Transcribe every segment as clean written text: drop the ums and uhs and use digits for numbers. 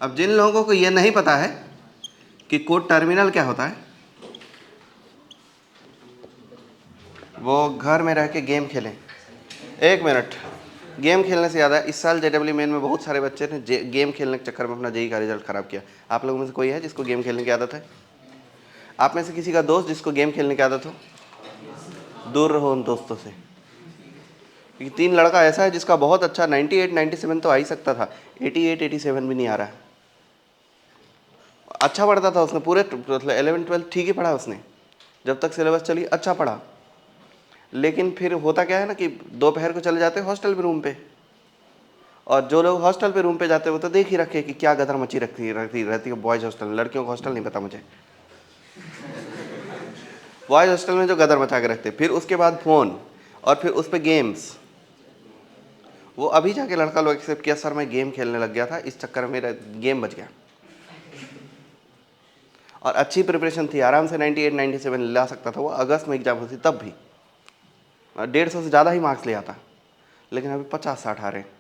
अब जिन लोगों को ये नहीं पता है कि कोड टर्मिनल क्या होता है, वो घर में रह के गेम खेलें। एक मिनट, गेम खेलने से ज़्यादा इस साल JEE मेन में बहुत सारे बच्चे ने गेम खेलने के चक्कर में अपना JEE का रिजल्ट ख़राब किया। आप लोगों में से कोई है जिसको गेम खेलने की आदत है? आप में से किसी का दोस्त जिसको गेम खेलने की आदत हो? दूर रहो उन दोस्तों से, क्योंकि 3 लड़का ऐसा है जिसका बहुत अच्छा 98 97 तो आ ही सकता था, 88 87 भी नहीं आ रहा है। अच्छा पढ़ता था उसने, पूरे मतलब 11 12 ठीक ही पढ़ा उसने, जब तक सिलेबस चली अच्छा पढ़ा। लेकिन फिर होता क्या है ना कि दोपहर को चले जाते हॉस्टल पे रूम पे, और जो लोग हॉस्टल पे रूम पे जाते हैं वो तो देख ही रखे कि क्या गदर मची रहती है बॉयज़ हॉस्टल। लड़कियों का हॉस्टल नहीं पता मुझे, बॉयज़ हॉस्टल में जो गदर मचा के रखते, फिर उसके बाद फ़ोन और फिर उस पर गेम्स। वो अभी जाके लड़का लोग एक्सेप्ट किया, सर मैं गेम खेलने लग गया था, इस चक्कर में मेरा गेम बच गया। और अच्छी प्रिपरेशन थी, आराम से 98 97 ला सकता था वो, अगस्त में एग्जाम होती तब भी 150 से ज़्यादा ही मार्क्स ले आता। लेकिन अभी 50 60 आ रहे हैं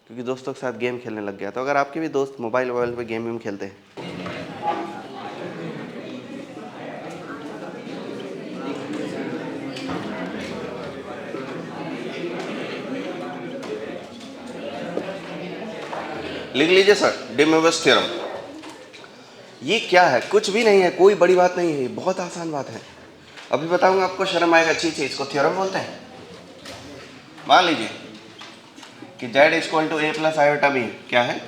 क्योंकि दोस्तों के साथ गेम खेलने लग गया। तो अगर आपके भी दोस्त मोबाइल पे गेम खेलते हैं, लिख लीजिए सर, डी मोइरस थ्योरम। ये क्या है? कुछ भी नहीं है, कोई बड़ी बात नहीं है, बहुत आसान बात है। अभी बताऊंगा आपको, शर्म आएगा। अच्छी चीज़ इसको थ्योरम बोलते हैं। मान लीजिए कि z equal to a plus iota b, क्या है?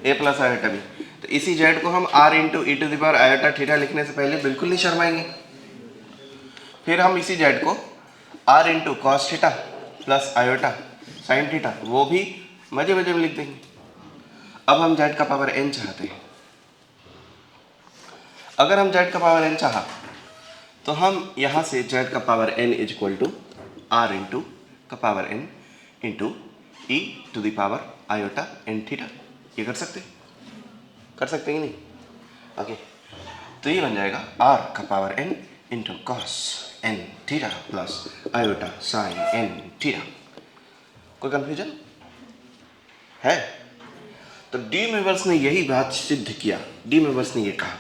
a plus iota b. तो इसी z को हम r into e to the power iota theta लिखने से पहले बिल्कुल नहीं शर्माएंगे। फिर हम इसी z को r into cos theta plus iota sine theta, वो भी मजे मजे में लिख देंगे। अब हम z का पावर n चाहते हैं। अगर हम z का पावर n चाहा तो हम यहाँ से z का power n is equal to r into का power n into e to the power iota n theta, ये कर सकते कि नहीं? ओके, तो ये बन जाएगा r का power n into cos n theta plus iota sine n theta. कोई कंफ्यूजन है? तो डी मोइरस ने यही बात सिद्ध किया। डी मोइरस ने ये कहा,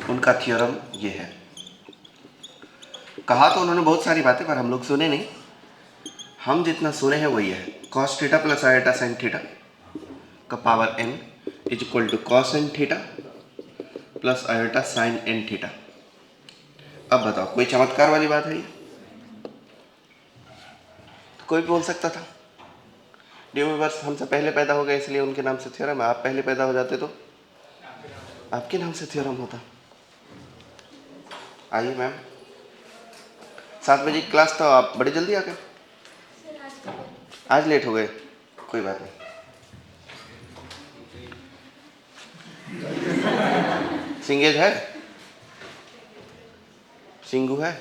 उनका थ्योरम ये है। कहा तो उन्होंने बहुत सारी बातें, पर हम लोग सुने नहीं। हम जितना सुने हैं वही है, cos theta plus iota sine theta का power n is equal to cos n theta plus iota sine n theta. अब बताओ, कोई चमत्कार वाली बात है ये? कोई भी बोल सकता था। डी मोइरस हमसे पहले पैदा हो गए इसलिए उनके नाम से थ्योरम है। आप पहले पैदा हो जाते तो आपके नाम से थ्योरम होता। आइए मैम, 7 बजे की क्लास, तो आप बड़ी जल्दी आ गए। आज लेट हो गए, कोई बात नहीं। सिंगेज है, सिंगू है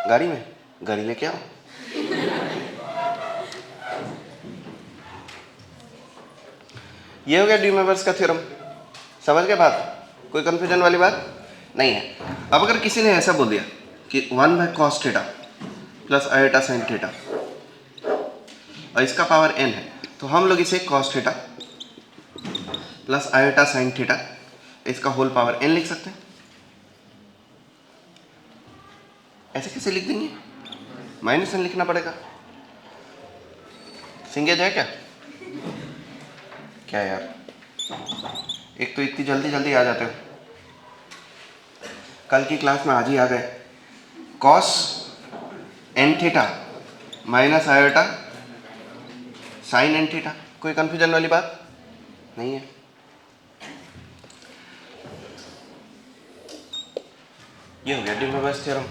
गाड़ी में, गाड़ी लेके आओ। ये हो गया डी मोइरस का थ्योरम। समझ गए बात? कोई कंफ्यूजन वाली बात नहीं है। अब अगर किसी ने ऐसा बोल दिया कि 1 by cos theta plus iota sine theta और इसका पावर n है, तो हम लोग इसे cos theta plus iota sine theta इसका होल पावर n लिख सकते हैं। ऐसे कैसे लिख देंगे? माइनस n लिखना पड़ेगा। सिंगेज है क्या? क्या यार, एक तो इतनी जल्दी जल्दी आ जाते हो, कल की क्लास में आज ही आ गए। Cos n theta minus iota sine n theta, कोई कंफ्यूजन वाली बात नहीं है। ये हो गया डी मोइरस थ्योरम।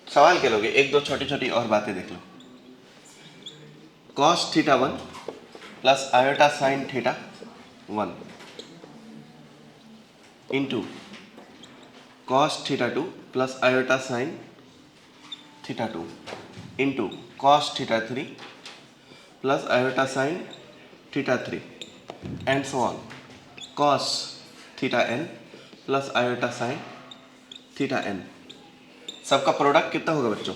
सवाल के लोगे, एक दो छोटी छोटी और बातें देख लो। Cos theta 1 plus iota sine theta 1 into cos theta 2 plus iota sine theta 2 into cos theta 3 plus iota sine theta 3 and so on. Cos theta n plus iota sine theta n, सबका product कितना होगा बच्चों?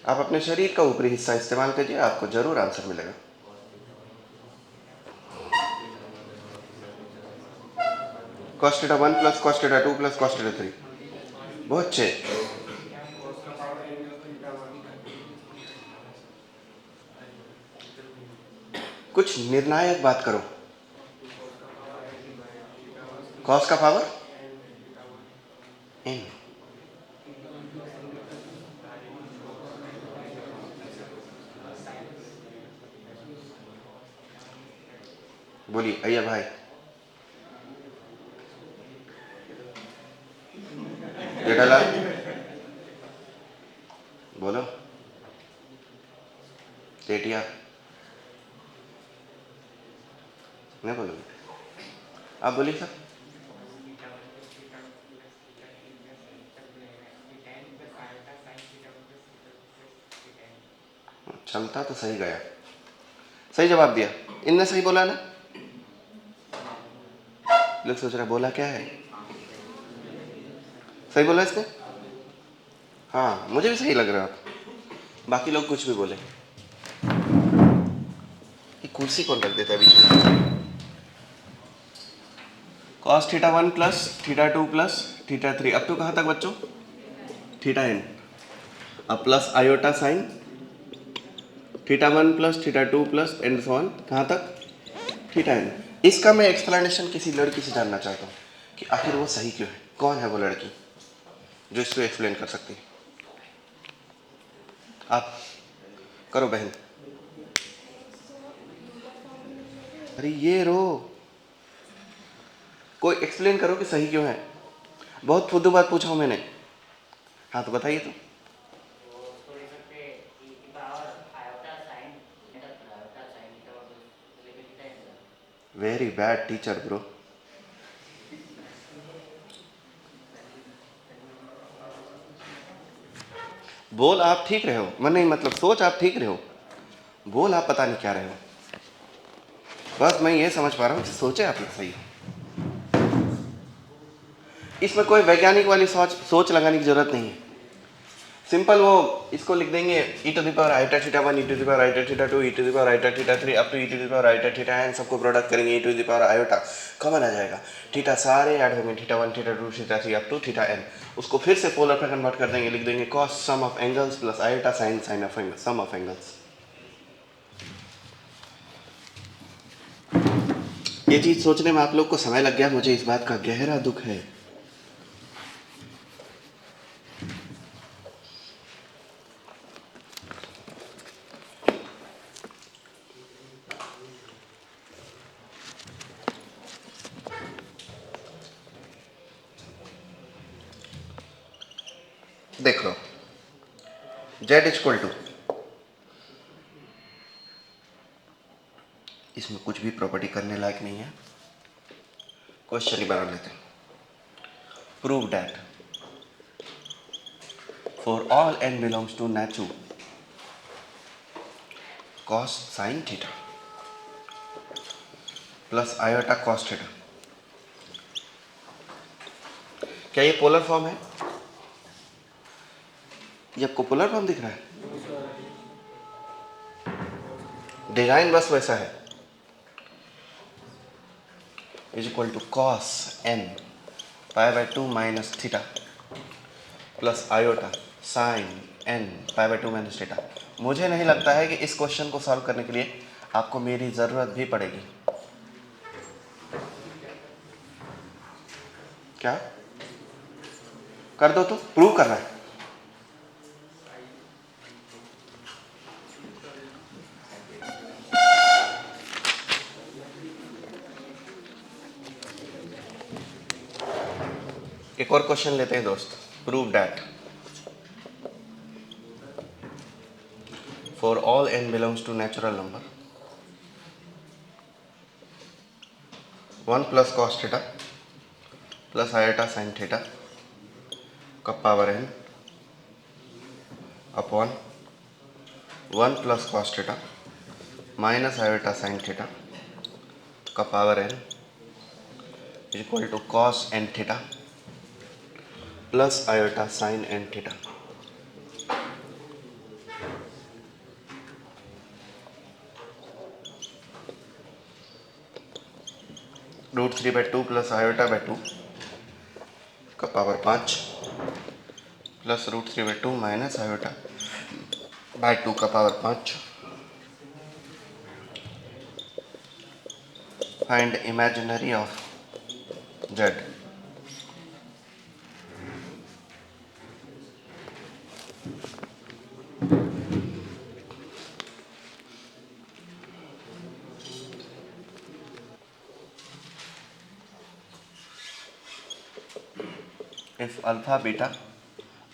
आप अपने शरीर का ऊपरी हिस्सा इस्तेमाल कीजिए, आपको जरूर आंसर मिलेगा। cos theta 1 plus cos theta 2 plus cos theta 3। बहुत अच्छे। कुछ निर्णायक बात करो। cos का पावर n। बोलिए अय्या भाई। जेठालाल बोलो। टेटिया मैं बोलूँगी, आप बोलिए सर। चलता तो सही गया, सही जवाब दिया। इनने सही बोला ना? लोग सोच रहे बोला क्या है, सही बोला इसने। हाँ मुझे भी सही लग रहा है। बाकी लोग कुछ भी बोले। ये कुर्सी कौन रख देता है बीच में? cos theta 1 plus theta 2 plus theta 3 up to कहाँ तक बच्चों? Theta n। अब plus iota sine theta 1 plus theta 2 plus and so on कहाँ तक? Theta n। इसका मैं एक्सप्लेनेशन किसी लड़की से जानना चाहता हूँ कि आखिर वो सही क्यों है। कौन है वो लड़की जो इसको एक्सप्लेन कर सकती है? आप करो बहन। अरे ये रो, कोई एक्सप्लेन करो कि सही क्यों है। बहुत फुद्दू बात पूछा हूँ मैंने। हाँ तो बताइए तो। Very bad teacher bro. बोल आप ठीक रहे हो, मन नहीं मतलब सोच आप ठीक रहे हो, बोल आप पता नहीं क्या रहे हो। बस मैं ये समझ पा रहा हूँ कि सोचे आप लोग सही। इसमें कोई वैज्ञानिक वाली सोच लगाने की जरूरत नहीं है। सिंपल वो इसको लिख देंगे e to the power iota theta 1 e to the power iota theta 2 e to the power iota theta 3 up to e to the power iota theta n, सबको प्रोडक्ट करेंगे e to the power iota, common आ जाएगा। Theta सारे add होंगे, theta 1 theta 2 theta 3 up to theta n। उसको फिर से polar पे कन्वर्ट कर देंगे, लिख देंगे cos sum of angles plus iota sine sine of angles, sum of angles. ये चीज सोचने में आप लोग को समय लग गया, मुझे इस बात का गहरा दुख है। देख लो z इक्वल टू, इसमें कुछ भी प्रॉपर्टी करने लायक नहीं है, क्वेश्चन ही बना लेते हैं। Prove that for all n belongs to नेचु cos sin theta plus iota cos theta. क्या ये पोलर फॉर्म है? ये आपको पोलर फॉर्म दिख रहा है? डिजाइन बस वैसा है। Is equal to cos n pi by 2 minus theta plus iota sine n pi by 2 minus theta. मुझे नहीं लगता है कि इस क्वेश्चन को सॉल्व करने के लिए आपको मेरी ज़रूरत भी पड़ेगी। क्या कर दो तो प्रूव करना है। एक और क्वेश्चन लेते हैं दोस्त। Prove that for all n belongs to natural number 1 plus cos theta plus iota sine theta का power n upon 1 plus cos theta minus iota sine theta का power n is equal to cos n theta plus iota sine n theta. √3/2 plus i/2 का power 5 plus √3/2 minus i/2 का power 5. Find imaginary of z. If alpha beta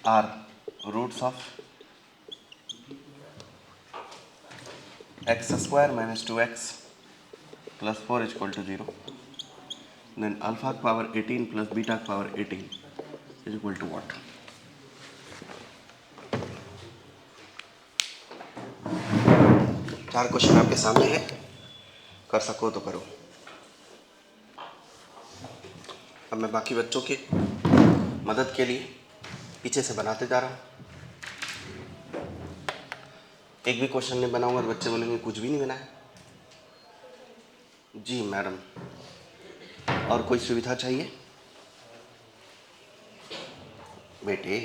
are roots of x square minus 2x plus 4 is equal to 0, then alpha power 18 plus beta power 18 is equal to what? चार question आपके सामने है, कर सको तो करो. अब मैं बाकी बच्चों की मदद के लिए पीछे से बनाते जा रहा हूँ. एक भी क्वेश्चन नहीं बनाऊंगा तो बच्चे बोलेंगे कुछ भी नहीं बनाया. जी मैडम, और कोई सुविधा चाहिए बेटे?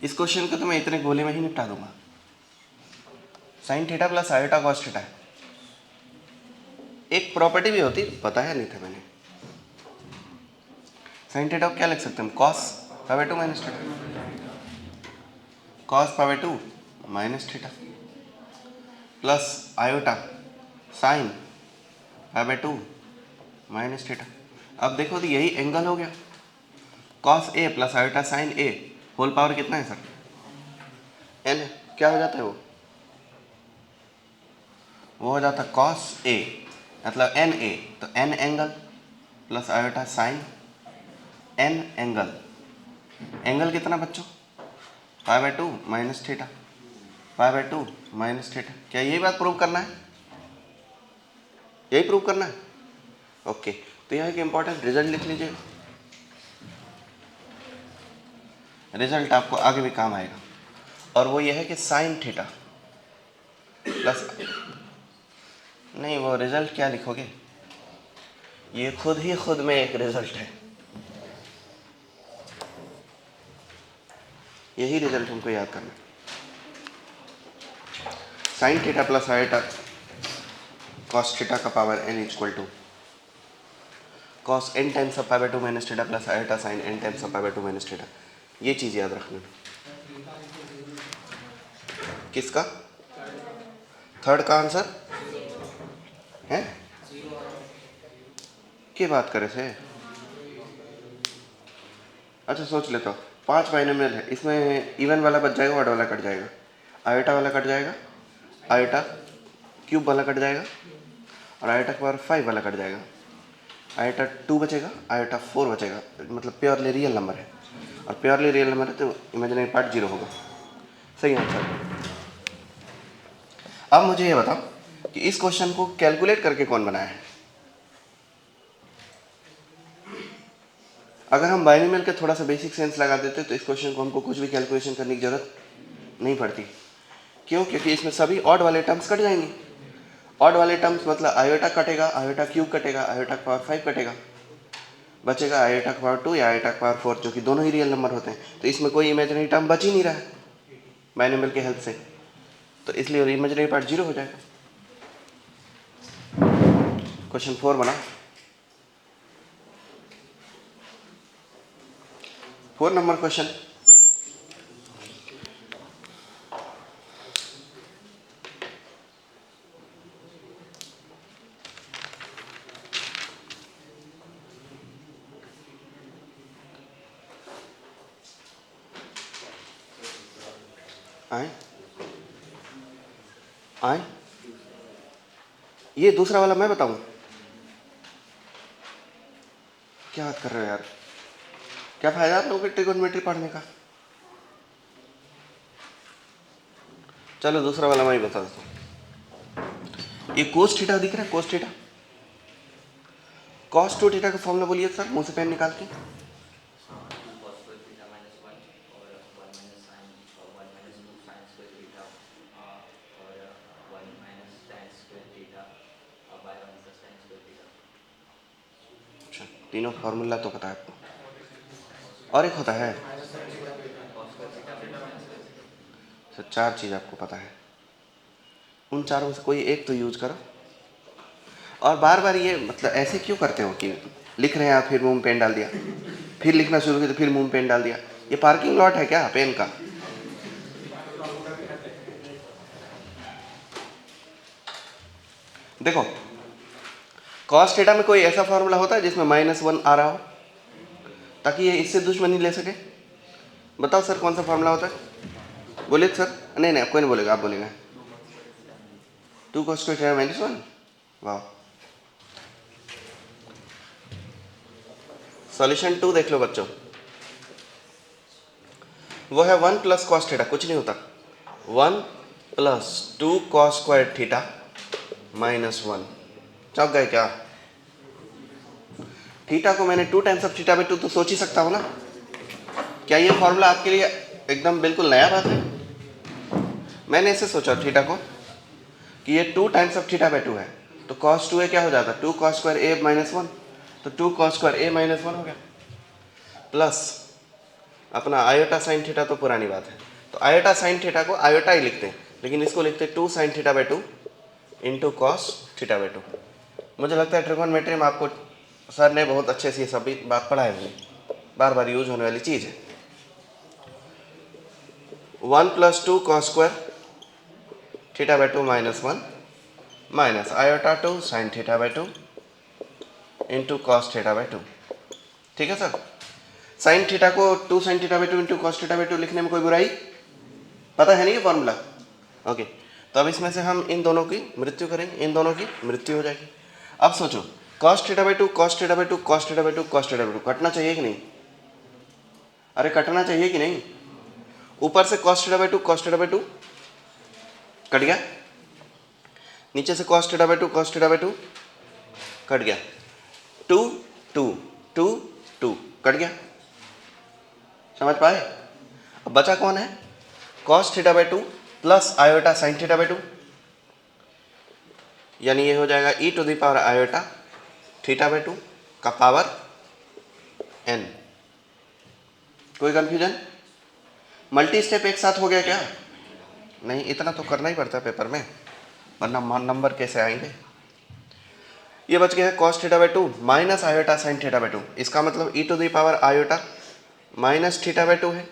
इस क्वेश्चन को तो मैं इतने गोले में ही निपटा दूंगा. Sign theta plus iota cos theta है. एक प्रॉपर्टी भी होती, बताया नहीं था मैंने. साइन थीटा को क्या लिख सकते हैं? Cos power 2 minus theta. Cos power 2 minus theta plus iota sine power 2 minus theta. अब देखो तो यही एंगल हो गया. Cos A plus iota sign A whole power कितना है सर? एन है. क्या हो जाता है वो हो जाता है कॉस ए मतलब एन ए, तो an angle plus iota sign an angle. Angle कितना बच्चों? π/2 माइनस थीटा, π/2 माइनस थीटा. क्या यही बात प्रूव करना है? यही प्रूव करना है. ओके, तो यहाँ एक इंपॉर्टेंट रिजल्ट लिख लीजिए. रिजल्ट आपको आगे भी काम आएगा, और वो ये है कि साइन थीटा प्लस, नहीं वो रिजल्ट क्या लिखोगे, ये खुद ही खुद में एक रिजल्ट है. यही रिजल्ट हमको याद करना है. Sine theta plus iota cos theta का power n equal to cos n times of π/2 minus theta plus iota sine n times of π/2 minus theta. ये चीज़ याद रखना. किसका? थर्ड का आंसर है? क्या बात करे थे? अच्छा सोच लेता हूँ. 5 बाइनोमियल है, इसमें इवन वाला बच जाएगा, ऑड वाला कट जाएगा, आयोटा वाला कट जाएगा, आयोटा क्यूब वाला कट जाएगा, और आयोटा के पावर 5 वाला कट जाएगा. आयोटा 2 बचेगा, आयोटा 4 बचेगा. मतलब प्योरली रियल नंबर है, और प्योरली रियल नंबर है तो इमेजिनरी पार्ट 0 होगा. सही आंसर. अब मुझे ये बताओ कि इस क्वेश्चन को कैलकुलेट करके कौन बनाया है? अगर हम बाइनोमियल के थोड़ा सा बेसिक सेंस लगा देते तो इस क्वेश्चन को हमको कुछ भी कैलकुलेशन करने की जरूरत नहीं पड़ती. क्यों? क्योंकि इसमें सभी ऑड वाले टर्म्स कट जाएंगे. ऑड वाले टर्म्स मतलब आयोटा कटेगा, आयोटा क्यूब कटेगा, आयोटा का पावर 5 कटेगा, बचेगा आयोटा का पावर 2 या आयोटा का पावर 4, जो कि दोनों ही रियल नंबर होते हैं. तो इसमें कोई इमेजिनरी टर्म बच ही नहीं रहा है बाइनोमियल के हेल्प से, तो इसलिए इमेजिनरी पार्ट 0 हो जाएगा. क्वेश्चन 4 बना. 4 नंबर क्वेश्चन. आए आए ये दूसरा वाला मैं बताऊं? क्या बात कर रहे हो यार? क्या फायदा आप लोगों के ट्रिगोनोमेट्री पढ़ने का? चलो दूसरा वाला मैं ही बता देता हूँ. ये कोस थीटा दिख रहा है, कोस थीटा. कॉस 2 थीटा का फॉर्मूला बोलिए सर, मुंह से पेन निकाल के. तीनों फॉर्मूला तो पता है आपको, और एक होता है तो 4 चीज़ आपको पता है, उन चारों में से कोई एक तो यूज करो। और बार बार ये मतलब ऐसे क्यों करते हो कि लिख रहे हैं आप फिर मुंह में पेन डाल दिया, फिर लिखना शुरू किया तो फिर मुंह में पेन डाल दिया? ये पार्किंग लॉट है क्या पेन का? देखो कॉस थीटा में कोई ऐसा फॉर्मूला होता है जिसमें -1 आ रहा हो ताकि ये इससे दुश्मनी ले सके? बताओ सर कौन सा फॉर्मूला होता है? बोलिए सर। नहीं नहीं कोई नहीं बोलेगा, आप बोलेंगे। 2 cos स्क्वायर थीटा -1। वाह। सॉल्यूशन 2 देख लो बच्चों, वो है 1 + cos थीटा, कुछ नहीं होता। 1 + 2 cos स्क्वायर थीटा -1। चौक गए क्या? थीटा को मैंने 2 टाइम्स ऑफ थीटा बाई 2 तो सोच ही सकता हूँ ना। क्या ये फॉर्मूला आपके लिए एकदम बिल्कुल नया बात है? मैंने ऐसे सोचा थीटा को कि ये 2 टाइम्स ऑफ थीटा बाई 2 है, तो cos 2a क्या हो जाता है? 2 cos स्क्वायर a -1, तो 2 cos स्क्वायर a -1 हो गया, प्लस अपना आयोटा साइन थीटा तो पुरानी बात है, तो आयोटा साइन थीटा को आयोटा ही लिखते हैं, लेकिन इसको लिखते हैं 2 sin theta by 2 into cos theta by 2। मुझे लगता है ट्रिगोनोमेट्री में आपको सर ने बहुत अच्छे से ये सभी बात पढ़ाई हुई, बार बार यूज होने वाली चीज़ है। 1 + 2 cos square theta by 2 -1 minus iota 2 sin theta by 2 into cos theta by 2। ठीक है सर? साइन थीटा को 2 sin theta by 2 into cos theta by 2 लिखने में कोई बुराई? पता है नहीं ये फॉर्मूला? ओके, तो अब इसमें से हम इन दोनों की मृत्यु करेंगे, इन दोनों की मृत्यु हो जाएगी। अब सोचो cos theta by 2 cos theta by 2 cos theta by 2 cos theta by 2 कटना चाहिए कि नहीं? अरे कटना चाहिए कि नहीं? ऊपर से cos theta by 2 cos theta by 2 cut गया, नीचे से cos theta by 2 cos theta by 2 cut गया, 2 2 2 2 कट गया। समझ पाए? अब बचा कौन है? cos theta by 2 plus iota sine theta by 2, यानी ये हो जाएगा e to the power iota theta by 2 का पावर n। कोई कंफ्यूजन? मल्टी स्टेप एक साथ हो गया क्या? नहीं, इतना तो करना ही पड़ता है पेपर में, वरना नंबर कैसे आएंगे। ये बच गया है cos theta by 2 minus iota sine theta by 2, इसका मतलब e to the power iota minus theta by 2 है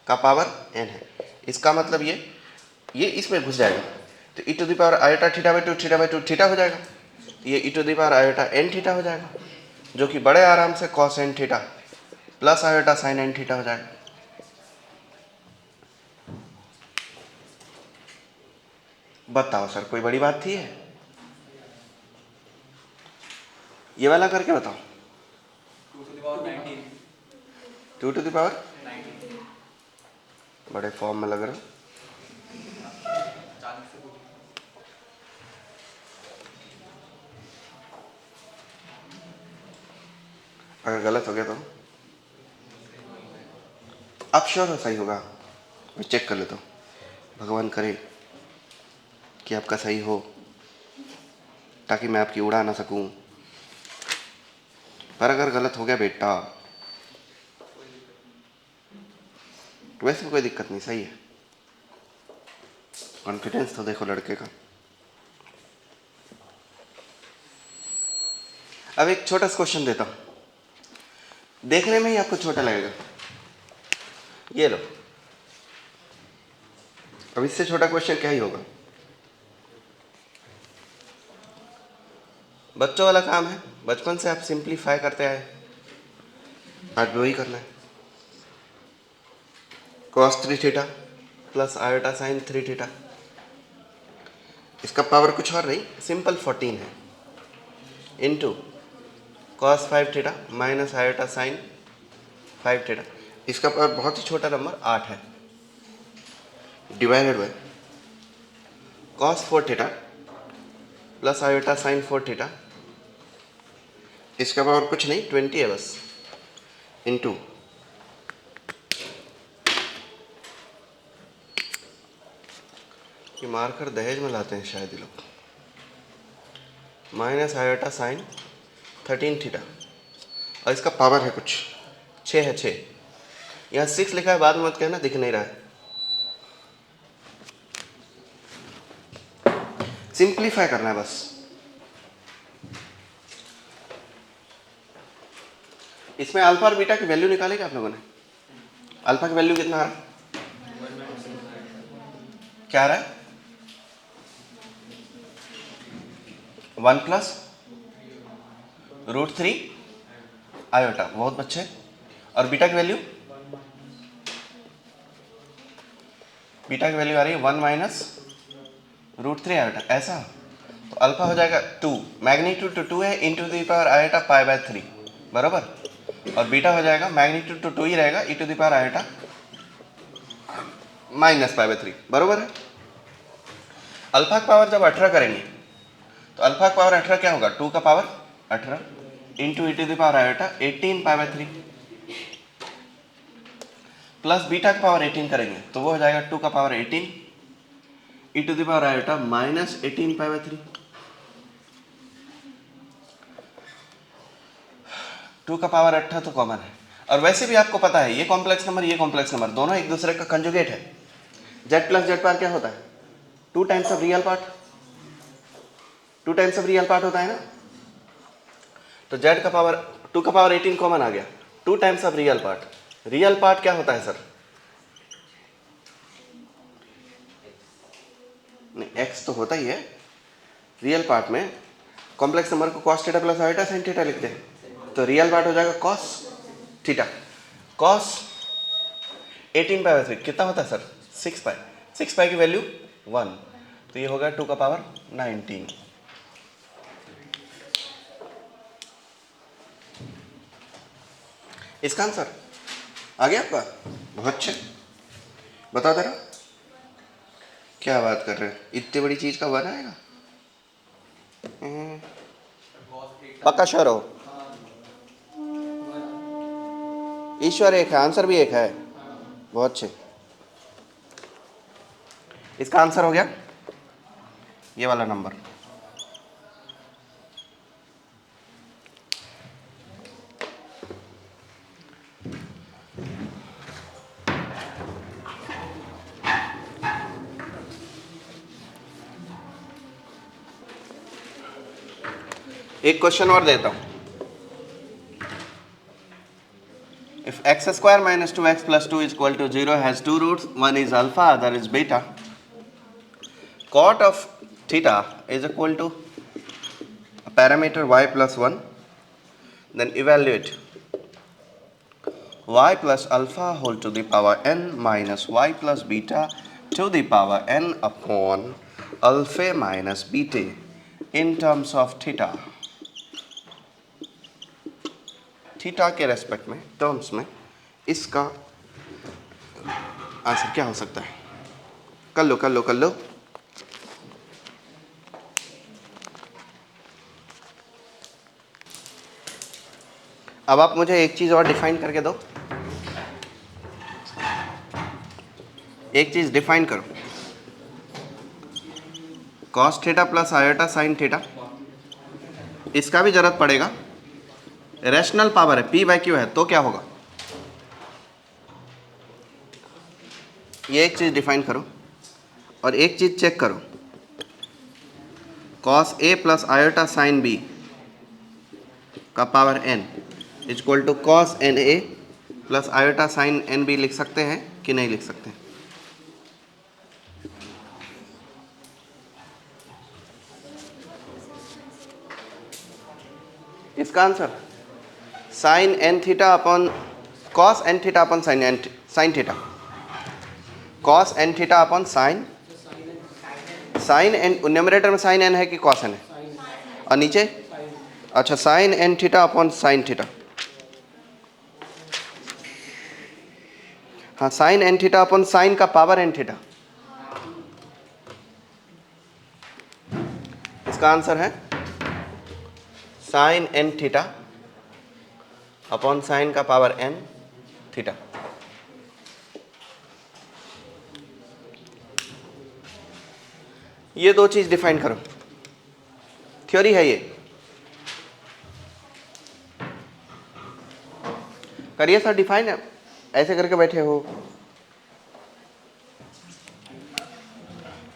का पावर n है। इसका मतलब ये इसमें घुस जाएगा, तो e to the power iota theta by 2 theta हो जाएगा, ये e to the power iota n theta हो जाएगा, जो कि बड़े आराम से cos n theta plus iota sine n theta हो जाएगा। बताओ सर कोई बड़ी बात थी ये वाला करके बताओ। 2 टू द पावर बड़े फॉर्म में लग रहे हो। अगर गलत हो गया तो आप श्योर हो सही होगा? मैं चेक कर लेता हूँ, भगवान करे कि आपका सही हो ताकि मैं आपकी उड़ा ना सकूं। पर अगर गलत हो गया बेटा, वैसे कोई दिक्कत नहीं, सही है। कॉन्फिडेंस तो देखो लड़के का। अब एक छोटा सा क्वेश्चन देता हूं, देखने में ही आपको छोटा लगेगा। ये लो, अब इससे छोटा क्वेश्चन क्या ही होगा? बच्चों वाला काम है, बचपन से आप सिंप्लीफाई करते आए, आज भी वही करना है। cos 3 theta plus iota sign 3 theta, इसका पावर कुछ और नहीं, सिंपल 14 है, into cos 5 theta minus iota sign 5 theta, इसका पावर बहुत ही छोटा नंबर 8 है, divided by cos 4 theta plus iota sign 4 theta, इसका पावर कुछ नहीं 20 है बस, इनटू ये मारकर दहेज में लाते हैं शायद ये लोग, माइनस आयोटा साइन 13 थीटा। और इसका पावर है कुछ 6 है, 6। यहाँ 6 लिखा है, बाद में मत कहना दिख नहीं रहा है। सिंप्लीफाई करना है बस। इसमें अल्फा और बीटा की वैल्यू निकाले क्या आप लोगों ने? अल्फा की वैल्यू कितना आ रहा है? क्या आ रहा है? 1+√3 आयोटा, बहुत अच्छे। और बीटा की वैल्यू? बीटा की वैल्यू आ रही है 1 - √3 आयोटा, ऐसा। तो अल्फा हो जाएगा 2, मैग्नीट्यूड तो 2 है, इंटू द पावर आयोटा π/3, बराबर। और बीटा हो जाएगा मैग्नीट्यूड तो 2 ही रहेगा, e to the power iota -π/3, बराबर है। अल्फा का पावर जब 18 करेंगे तो अल्फा का पावर 18 क्या होगा? 2 का power 18 into e to the power iota 18π/3, plus beta का पावर 18 करेंगे तो वो हो जाएगा 2 का power 18 e to the power iota -18π/3। 2 का पावर 18 तो कॉमन है। और वैसे भी आपको पता है ये कॉम्प्लेक्स नंबर, ये कॉम्प्लेक्स नंबर दोनों एक दूसरे का कंजुगेट है। z + z' क्या होता है? 2 times of real part, 2 times of real part होता है ना। तो z का पावर 2 का पावर 18 कॉमन आ गया, 2 times of real part. Real part क्या होता है सर? नहीं, x तो होता ही है। रियल पार्ट में कॉम्प्लेक्स नंबर को cos theta plus iota sin theta लिखते हैं, तो रियल पार्ट हो जाएगा cos थीटा। cos 18π/3 कितना होता है सर? 6π। 6π की वैल्यू 1, तो ये होगा 2 का पावर 19। इसका आंसर आ गया आपका? बहुत अच्छे, बता दे रहा। क्या बात कर रहे हैं, इतनी बड़ी चीज का 1 आएगा? पक्का श्योर हो? ईश्वर एक है, आंसर भी एक है, बहुत अच्छे। इसका आंसर हो गया ये वाला नंबर। एक क्वेश्चन और देता हूं। If x square minus 2x plus 2 is equal to 0 has two roots, one is alpha, other is beta. Cot of theta is equal to a parameter y plus 1. Then evaluate y plus alpha whole to the power n minus y plus beta to the power n upon alpha minus beta in terms of theta. Theta के respect में, terms में इसका answer क्या हो सकता है? कर लो कर लो कर लो। अब आप मुझे एक चीज और डिफाइन करके दो, एक चीज डिफाइन करो। Cos theta plus iota sine theta, इसका भी जरूरत पड़ेगा। रैशनल पावर है, p/q है, तो क्या होगा? ये एक चीज डिफाइन करो और एक चीज चेक करो। cos a plus iota sine b का power n is equal to cos na plus iota sine nb लिख सकते हैं कि नहीं लिख सकते? इसका answer sine N theta upon cos N theta upon sine theta, cos N theta upon sine N. Numerator में साइन एन है कि कॉस एन है? और नीचे अच्छा sine N theta upon sine theta. हाँ, sine N theta upon sine का power n theta. इसका आंसर है sine N theta upon sine का पावर एन थीटा। ये दो चीज डिफाइन करो, थ्योरी है ये। करिए सर डिफाइन है, ऐसे करके बैठे हो।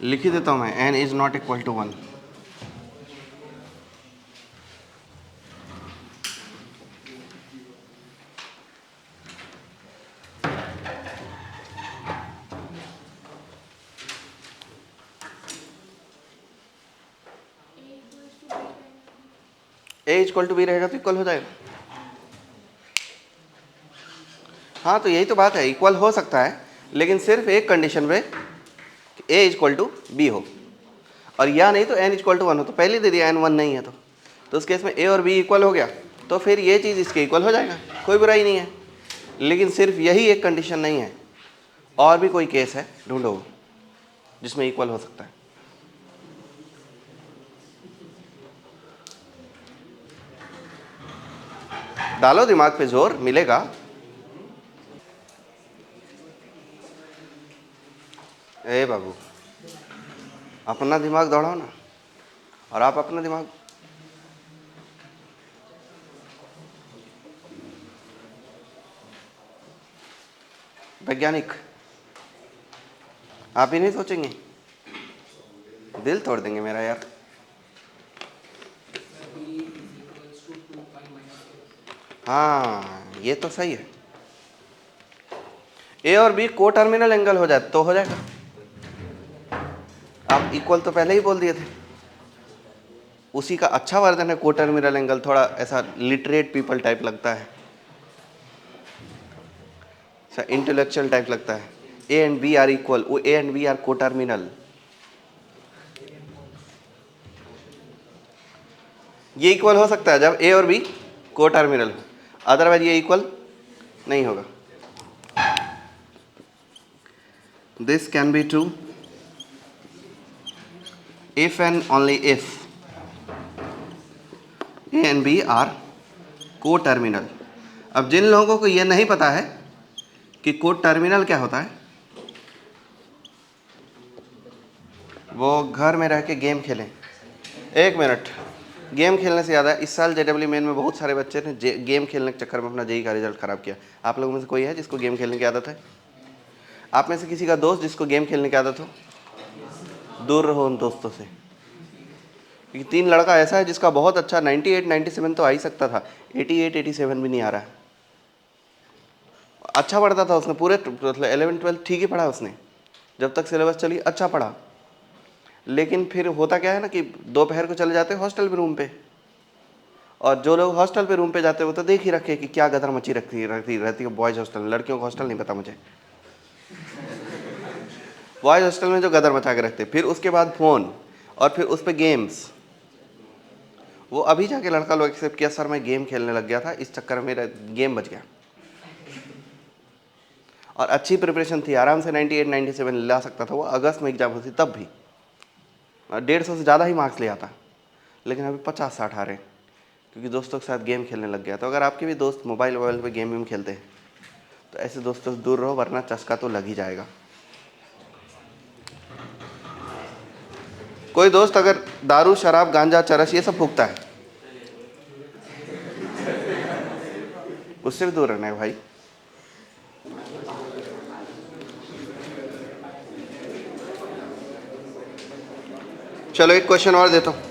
लिख ही देता हूँ मैं, n is not equal to 1। a equal to b रहेगा तो इक्वल हो जाएगा। हाँ तो यही तो बात है, इक्वल हो सकता है लेकिन सिर्फ एक कंडीशन पे a इक्वल टू बी हो, और या नहीं तो n इक्वल टू 1 हो। तो पहले दे दिया n 1 नहीं है तो उस केस में a और b इक्वल हो गया, तो फिर ये चीज़ इसके इक्वल हो जाएगा, कोई बुराई नहीं है। लेकिन सिर्फ यही एक कंडीशन नहीं है, और भी कोई केस है, ढूंढो जिसमें इक्वल हो सकता है। डालो दिमाग पे जोर, मिलेगा। ए बाबू, अपना दिमाग दौड़ाओ ना, और आप अपना दिमाग। वैज्ञानिक आप ही नहीं सोचेंगे, दिल तोड़ देंगे मेरा यार। हाँ ये तो सही है, ए और बी को टर्मिनल एंगल हो जाए तो हो जाएगा। आप इक्वल तो पहले ही बोल दिए थे, उसी का अच्छा वर्जन है को टर्मिनल एंगल, थोड़ा ऐसा लिटरेट पीपल टाइप लगता है, इंटेलेक्चुअल टाइप लगता है। A and b are equal, वो ए एंड बी आर को टर्मिनल। ये इक्वल हो सकता है जब ए और बी को टर्मिनल हो, अदरवाइज ये इक्वल नहीं होगा। This can be true if and only if A and B are co-terminal। अब जिन लोगों को यह नहीं पता है कि co-terminal क्या होता है, वो घर में रह के गेम खेलें। एक मिनट, गेम खेलने से ज़्यादा इस साल JEE मेन में बहुत सारे बच्चे ने गेम खेलने के चक्कर में अपना JEE का रिजल्ट ख़राब किया। आप लोगों में से कोई है जिसको गेम खेलने की आदत है? आप में से किसी का दोस्त जिसको गेम खेलने की आदत हो? दूर रहो उन दोस्तों से, क्योंकि 3 लड़का ऐसा है जिसका बहुत अच्छा 98 97 तो आ ही सकता था, 88 87 भी नहीं आ रहा है। अच्छा पढ़ता था उसने, पूरे मतलब 11 12 ठीक ही पढ़ा उसने, जब तक सिलेबस चली अच्छा पढ़ा। लेकिन फिर होता क्या है ना कि दोपहर को चले जाते हॉस्टल पे रूम पे, और जो लोग हॉस्टल पे रूम पे जाते हैं वो तो देख ही रखे कि क्या गदर मची रहती है बॉयज़ हॉस्टल में। लड़कियों का हॉस्टल नहीं पता मुझे, बॉयज़ हॉस्टल में जो गदर मचा के रखते। फिर उसके बाद फ़ोन, और फिर उस पर गेम्स। वो अभी जाके लड़का लोग एक्सेप्ट किया, सर मैं गेम खेलने लग गया था, इस चक्कर में मेरा गेम बच गया। और अच्छी प्रिपरेशन थी, आराम से 98 97 ला सकता था वो, अगस्त में एग्जाम होती तब भी 150 से ज़्यादा ही मार्क्स ले आता। लेकिन अभी 50 60 आ रहे हैं, क्योंकि दोस्तों के साथ गेम खेलने लग गया। तो अगर आपके भी दोस्त मोबाइल पे गेम वेम खेलते हैं तो ऐसे दोस्तों से दूर रहो, वरना चस्का तो लग ही जाएगा। कोई दोस्त अगर दारू शराब गांजा चरस ये सब फूकता है, उससे भी दूर रहना है भाई। चलो एक क्वेश्चन और देता हूँ।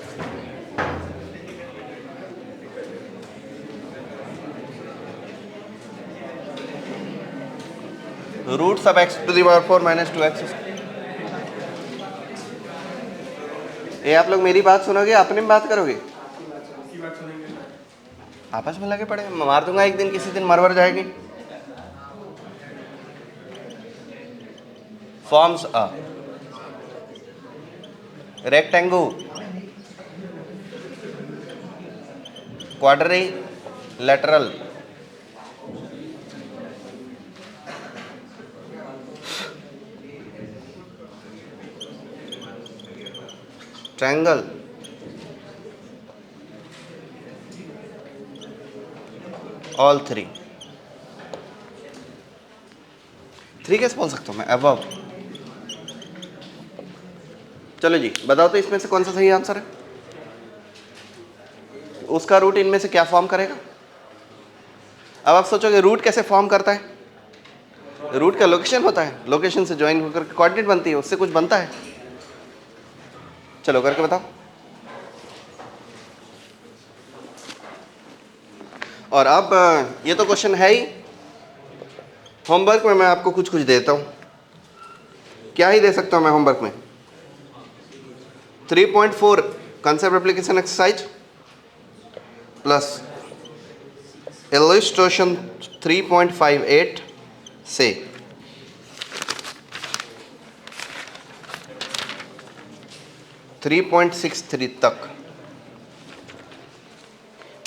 रूट सब x to the power 4 minus 2x। ये आप लोग मेरी बात सुनोगे, अपने में बात करोगे? आपस में लगे पड़े, मार दूंगा एक दिन, किसी दिन मरवर जाएगी। Forms a rectangle, quadrilateral, triangle, all three। Three कैसे बोल सकता हूँ मैं? अबव। चलो जी बताओ तो इसमें से कौन सा सही आंसर है? उसका रूट इनमें से क्या फॉर्म करेगा? अब आप सोचोगे रूट कैसे फॉर्म करता है? रूट का लोकेशन होता है, लोकेशन से ज्वाइन होकर कोऑर्डिनेट बनती है, उससे कुछ बनता है। चलो करके बताओ। और अब ये तो क्वेश्चन है ही, होमवर्क में मैं आपको कुछ कुछ देता हूँ। क्या ही दे सकता हूँ मैं होमवर्क में? 3.4 concept application exercise plus illustration 3.58 से 3.63 तक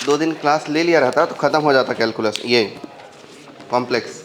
2 दिन क्लास ले लिया रहता तो ख़त्म हो जाता कैलकुलस, ये कॉम्प्लेक्स।